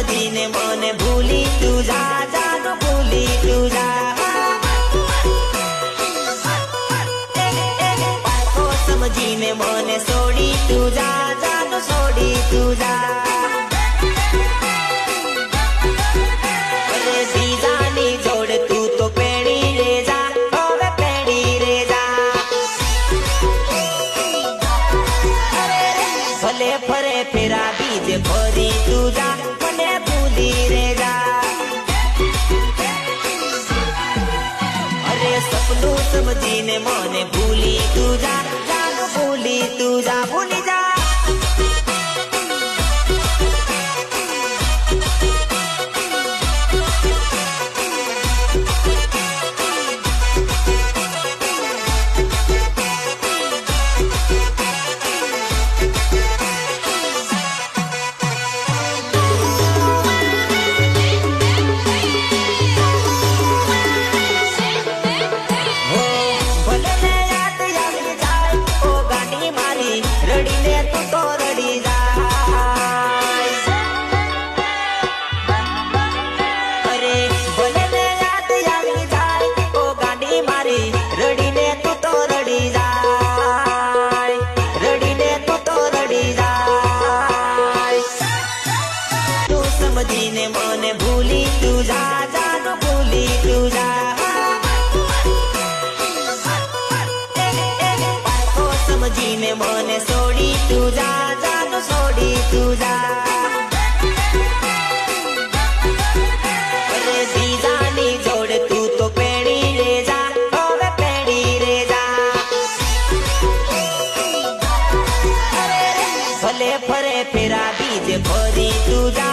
समझीने मने भूली तू जा जानो भूली तू जा पाको समझीने मने सोड़ी तू जा जानो सोड़ी तू जा अरे बीजानी जोड़ तू तो पेड़ी रे जा ओवे पेड़ी रे जा भले फरे फेरा बीज भरी तू जा मने भूली रे जा अरे सपनों समझीने मने भूली तू जा जानो भूली तू जा भूली जा रड़ीने तू तो रड़ी जा अरे भले ने याद आवी जाए ओ गाड़ी मारी रड़ीने तू तो रड़ी जा रड़ीने तू तो रड़ी जा तू समझीने मने भूली तू जा जानो भूली तू जा समझीने मने सोड़ी तू जा जानो सोड़ी तू जा अरे बीजानी जोड़ तू तो पेड़ी रे जा ओवे पेड़ी रे जा भले फरे फेरा बीज भरी तू जा